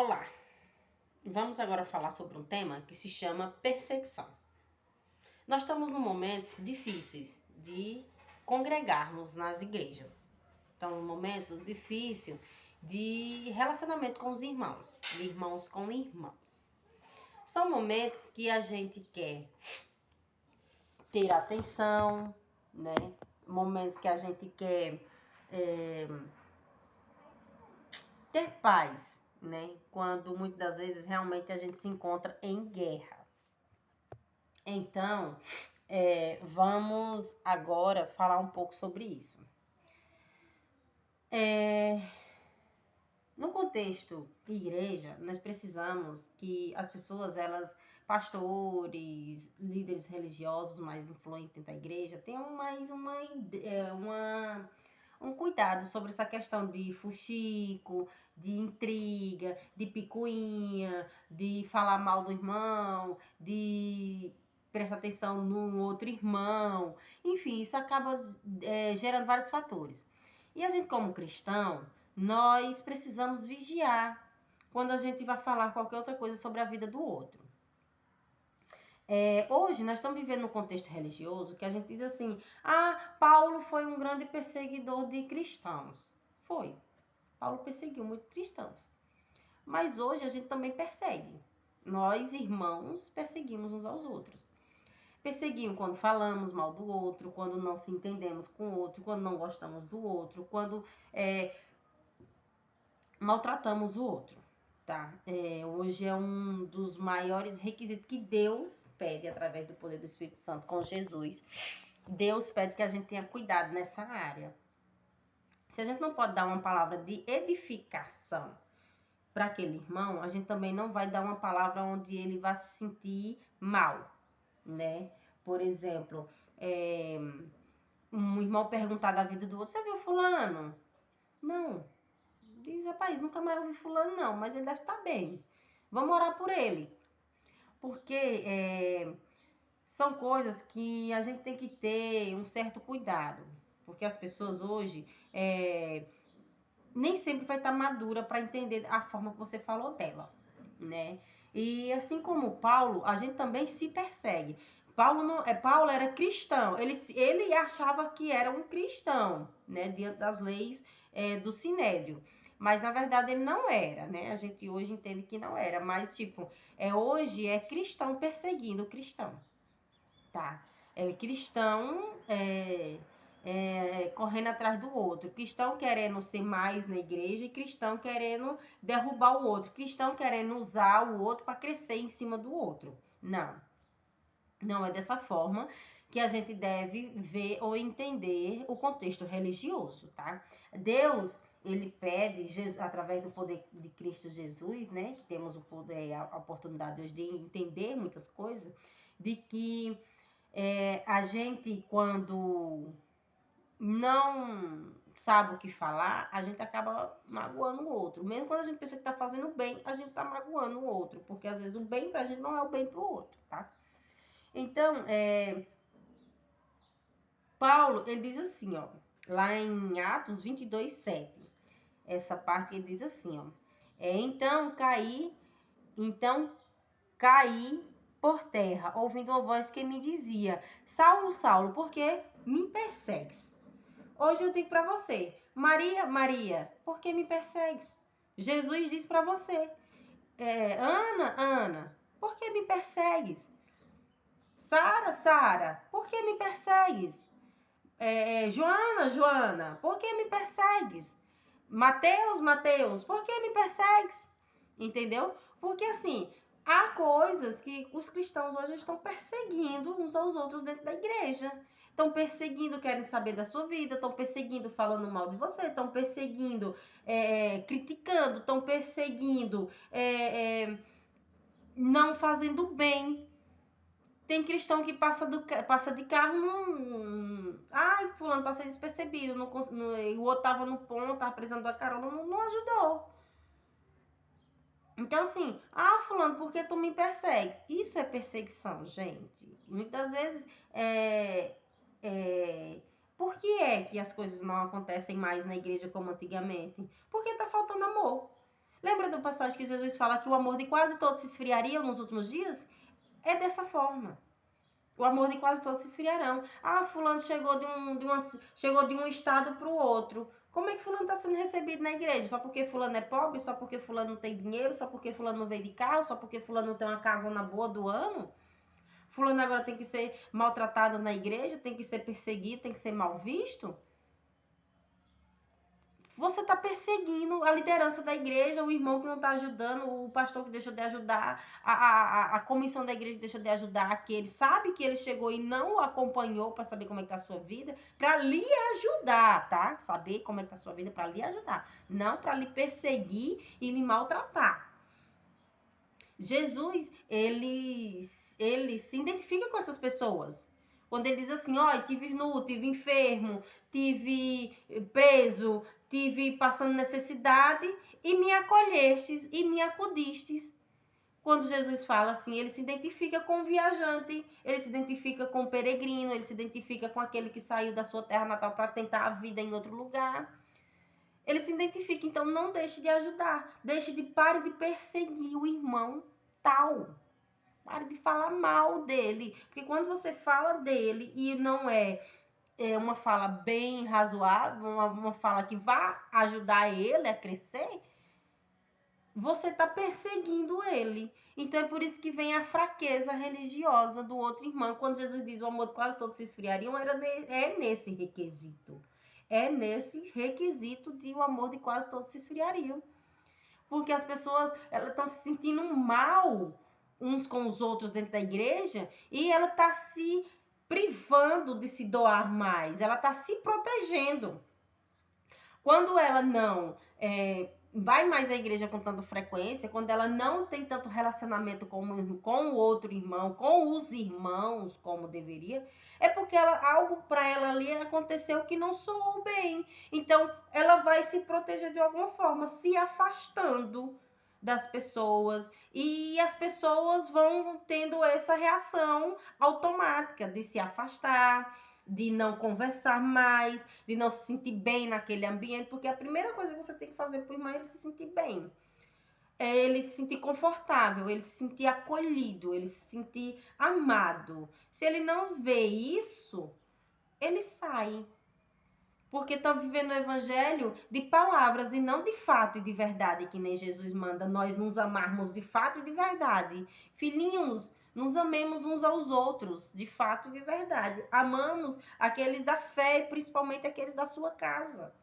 Olá, vamos agora falar sobre um tema que se chama perseguição. Nós estamos em momentos difíceis de congregarmos nas igrejas. Então, momentos difíceis de relacionamento com os irmãos, de irmãos com irmãos. São momentos que a gente quer ter atenção, né? Momentos que a gente quer ter paz, né? Quando muitas das vezes realmente a gente se encontra em guerra. Então, vamos agora falar um pouco sobre isso. No contexto igreja, nós precisamos que as pessoas, pastores, líderes religiosos mais influentes da igreja, tenham mais um cuidado sobre essa questão de fuxico, de intriga, de picuinha, de falar mal do irmão, de prestar atenção no outro irmão. Enfim, isso acaba gerando vários fatores. E a gente, como cristão, nós precisamos vigiar quando a gente vai falar qualquer outra coisa sobre a vida do outro. Hoje nós estamos vivendo num contexto religioso que a gente diz assim: Paulo foi um grande perseguidor de cristãos. Foi. Paulo perseguiu muitos cristãos. Mas hoje a gente também persegue. Nós, irmãos, perseguimos uns aos outros. Perseguimos quando falamos mal do outro, quando não se entendemos com o outro, quando não gostamos do outro, quando maltratamos o outro. Tá? Hoje é um dos maiores requisitos que Deus pede através do poder do Espírito Santo com Jesus. Deus pede que a gente tenha cuidado nessa área. Se a gente não pode dar uma palavra de edificação para aquele irmão, a gente também não vai dar uma palavra onde ele vai se sentir mal, né? Por exemplo, um irmão perguntar da vida do outro: você viu fulano? Não. Diz: rapaz, nunca mais ouvi fulano não, mas ele deve estar bem. Vamos orar por ele. Porque são coisas que a gente tem que ter um certo cuidado. Porque as pessoas hoje nem sempre vai estar madura para entender a forma que você falou dela, né? E assim como Paulo, a gente também se persegue. Paulo era cristão, ele achava que era um cristão, né? Diante das leis do Sinédrio. Mas na verdade ele não era, né? A gente hoje entende que não era, mas tipo, hoje é cristão perseguindo cristão, tá? Cristão correndo atrás do outro, cristão querendo ser mais na igreja e cristão querendo derrubar o outro, cristão querendo usar o outro para crescer em cima do outro. Não é dessa forma que a gente deve ver ou entender o contexto religioso, tá? Deus, ele pede, através do poder de Cristo Jesus, né, que temos o poder, a oportunidade hoje de entender muitas coisas, de que a gente, quando não sabe o que falar, a gente acaba magoando o outro. Mesmo quando a gente pensa que tá fazendo bem, a gente tá magoando o outro, porque às vezes o bem pra gente não é o bem pro outro, tá? Então, Paulo, ele diz assim, ó, lá em Atos 22:7, essa parte ele diz assim, ó, então caí por terra, ouvindo uma voz que me dizia: Saulo, Saulo, por que me persegues? Hoje eu digo para você: Maria, Maria, por que me persegues? Jesus diz para você: Ana, Ana, por que me persegues? Sara, Sara, por que me persegues? Joana, Joana, por que me persegues? Mateus, Mateus, por que me persegues? Entendeu? Porque assim, há coisas que os cristãos hoje estão perseguindo uns aos outros dentro da igreja. Estão perseguindo, querem saber da sua vida, estão perseguindo, falando mal de você, estão perseguindo, criticando, estão perseguindo, não fazendo bem. Tem cristão que passa de carro, ai, fulano passa despercebido, o outro tava no ponto, tava precisando da carona, não ajudou. Então, assim, fulano, por que tu me persegues? Isso é perseguição, gente. Muitas vezes, por que é que as coisas não acontecem mais na igreja como antigamente? Porque tá faltando amor. Lembra outra passagem que Jesus fala que o amor de quase todos se esfriaria nos últimos dias? É dessa forma. O amor de quase todos se esfriarão. Ah, fulano chegou de um estado para o outro. Como é que fulano está sendo recebido na igreja? Só porque fulano é pobre? Só porque fulano não tem dinheiro? Só porque fulano não veio de carro? Só porque fulano não tem uma casona boa do ano? Fulano agora tem que ser maltratado na igreja? Tem que ser perseguido? Tem que ser mal visto? Você está perseguindo a liderança da igreja, o irmão que não está ajudando, o pastor que deixou de ajudar, a comissão da igreja que deixou de ajudar, aquele sabe que ele chegou e não o acompanhou para saber como é que está a sua vida, para lhe ajudar, tá? Saber como é que está a sua vida para lhe ajudar, não para lhe perseguir e lhe maltratar. Jesus, ele se identifica com essas pessoas. Quando ele diz assim, ó, tive nu, tive enfermo, tive preso, tive passando necessidade e me acolhestes e me acudistes. Quando Jesus fala assim, ele se identifica com o viajante, ele se identifica com o peregrino, ele se identifica com aquele que saiu da sua terra natal para tentar a vida em outro lugar. Ele se identifica, então não deixe de ajudar, pare de perseguir o irmão tal. Pare de falar mal dele, porque quando você fala dele e não é uma fala bem razoável, uma fala que vá ajudar ele a crescer, você está perseguindo ele. Então é por isso que vem a fraqueza religiosa do outro irmão. Quando Jesus diz o amor de quase todos se esfriariam, é nesse requisito. É nesse requisito de o amor de quase todos se esfriariam. Porque as pessoas estão se sentindo mal uns com os outros dentro da igreja e ela está se privando de se doar mais, ela está se protegendo. Quando ela não vai mais à igreja com tanta frequência, quando ela não tem tanto relacionamento com o outro irmão, com os irmãos, como deveria, é porque algo para ela ali aconteceu que não soou bem. Então, ela vai se proteger de alguma forma, se afastando das pessoas, e as pessoas vão tendo essa reação automática de se afastar, de não conversar mais, de não se sentir bem naquele ambiente, porque a primeira coisa que você tem que fazer para o irmão é ele se sentir bem. É ele se sentir confortável, ele se sentir acolhido, ele se sentir amado. Se ele não vê isso, ele sai. Porque estão vivendo o evangelho de palavras e não de fato e de verdade, que nem Jesus manda nós nos amarmos de fato e de verdade. Filhinhos, nos amemos uns aos outros, de fato e de verdade. Amamos aqueles da fé, principalmente aqueles da sua casa.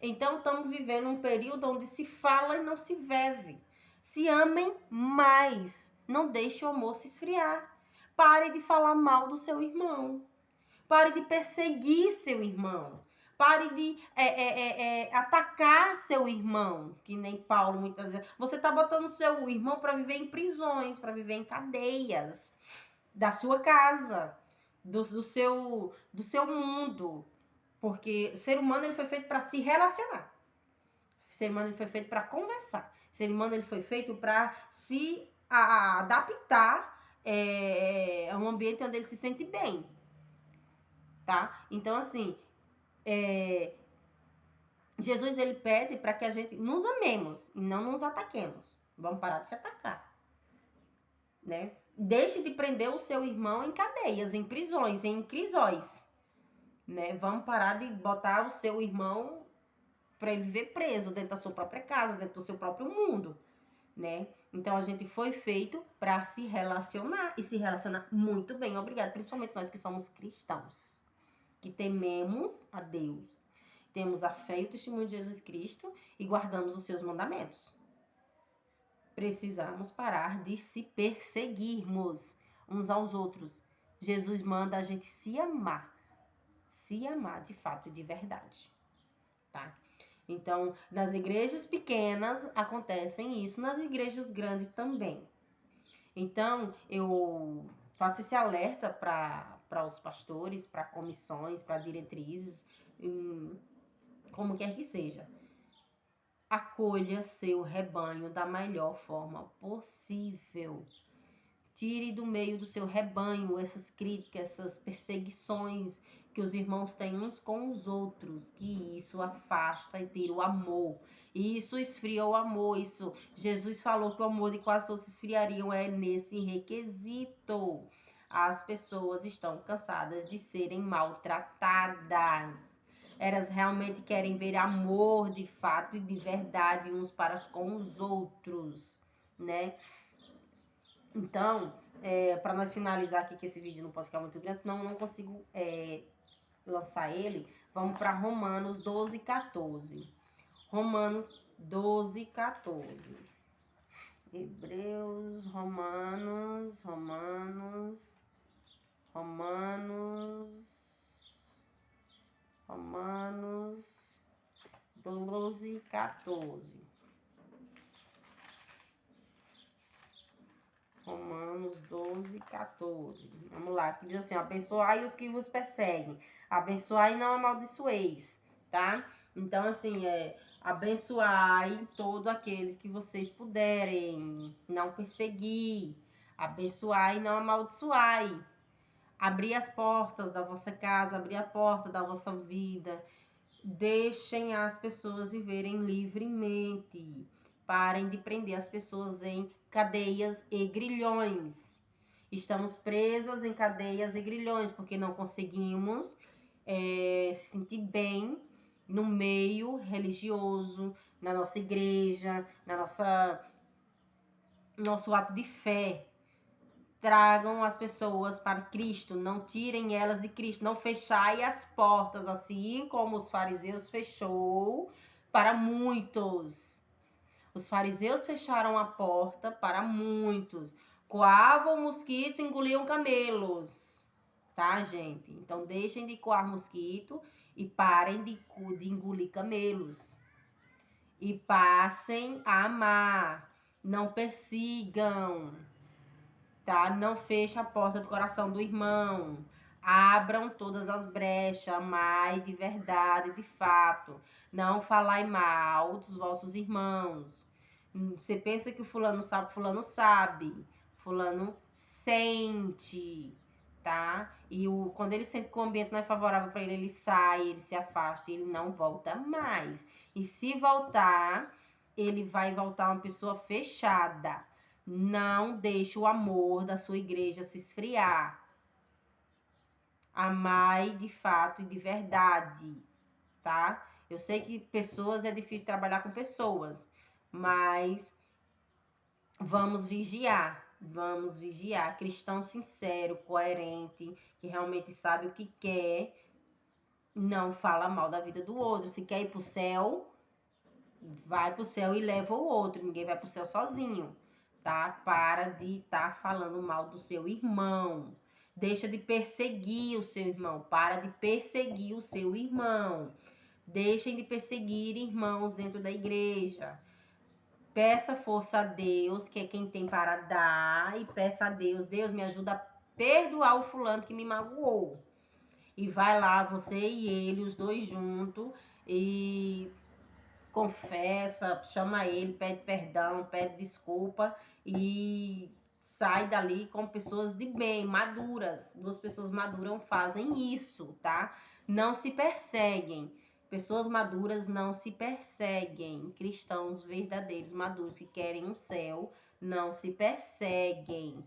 Então, estamos vivendo um período onde se fala e não se vive. Se amem mais. Não deixe o amor se esfriar. Pare de falar mal do seu irmão. Pare de perseguir seu irmão. Pare de atacar seu irmão, que nem Paulo muitas vezes. Você está botando seu irmão para viver em prisões, para viver em cadeias da sua casa, do seu mundo. Porque o ser humano ele foi feito para se relacionar. O ser humano ele foi feito para conversar. O ser humano ele foi feito para se adaptar a um ambiente onde ele se sente bem. Tá? Então, assim, Jesus ele pede para que a gente nos amemos e não nos ataquemos. Vamos parar de se atacar, né? Deixe de prender o seu irmão em cadeias, em prisões, em crisóis, né? Vamos parar de botar o seu irmão para ele viver preso dentro da sua própria casa, dentro do seu próprio mundo, né? Então a gente foi feito para se relacionar e se relacionar muito bem, obrigado, principalmente nós que somos cristãos, que tememos a Deus, temos a fé e o testemunho de Jesus Cristo e guardamos os seus mandamentos. Precisamos parar de se perseguirmos uns aos outros. Jesus manda a gente se amar de fato e de verdade, tá? Então, nas igrejas pequenas acontecem isso, nas igrejas grandes também. Então, eu faço esse alerta para os pastores, para comissões, para diretrizes, como quer que seja. Acolha seu rebanho da melhor forma possível. Tire do meio do seu rebanho essas críticas, essas perseguições que os irmãos têm uns com os outros, que isso afasta e tira o amor. E isso esfria o amor. Isso, Jesus falou que o amor de quase todos se esfriariam, é nesse requisito. As pessoas estão cansadas de serem maltratadas. Elas realmente querem ver amor de fato e de verdade uns para com os outros, né? Então, para nós finalizar aqui, que esse vídeo não pode ficar muito grande, senão eu não consigo lançar ele. Vamos para Romanos 12, 14. Romanos 12, 14. Hebreus, Romanos 12, 14. Romanos 12, 14. Vamos lá, que diz assim: abençoai os que vos perseguem, abençoai e não amaldiçoeis, tá? Então, assim, abençoai todos aqueles que vocês puderem, não perseguir, abençoai e não amaldiçoai. Abrir as portas da vossa casa, abrir a porta da vossa vida. Deixem as pessoas viverem livremente. Parem de prender as pessoas em cadeias e grilhões. Estamos presas em cadeias e grilhões porque não conseguimos se sentir bem no meio religioso, na nossa igreja, nosso ato de fé. Tragam as pessoas para Cristo, não tirem elas de Cristo, não fechai as portas, assim como os fariseus fechou para muitos. Os fariseus fecharam a porta para muitos. Coavam mosquito, engoliam camelos. Tá, gente? Então deixem de coar mosquito e parem de engolir camelos. E passem a amar. Não persigam. Tá? Não feche a porta do coração do irmão. Abram todas as brechas, amai de verdade, de fato. Não falai mal dos vossos irmãos. Você pensa que o fulano sabe. Fulano sente, tá? E quando ele sente que o ambiente não é favorável para ele, ele sai, ele se afasta, ele não volta mais. E se voltar, ele vai voltar uma pessoa fechada. Não deixe o amor da sua igreja se esfriar. Amai de fato e de verdade, tá? Eu sei que pessoas é difícil trabalhar com pessoas, mas vamos vigiar. Vamos vigiar. Cristão sincero, coerente, que realmente sabe o que quer, não fala mal da vida do outro. Se quer ir pro céu, vai pro céu e leva o outro. Ninguém vai pro céu sozinho. Tá? Para de estar falando mal do seu irmão. Deixa de perseguir o seu irmão. Para de perseguir o seu irmão. Deixem de perseguir irmãos dentro da igreja. Peça força a Deus, que é quem tem para dar. E peça a Deus, Deus me ajuda a perdoar o fulano que me magoou. E vai lá, você e ele, os dois juntos. E confessa, chama ele, pede perdão, pede desculpa e sai dali com pessoas de bem, maduras. Duas pessoas maduras fazem isso, tá? Não se perseguem. Pessoas maduras não se perseguem. Cristãos verdadeiros, maduros, que querem um céu, não se perseguem.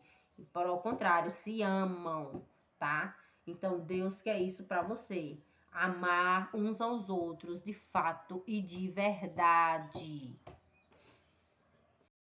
Ao contrário, se amam, tá? Então, Deus quer isso para você. Amar uns aos outros de fato e de verdade.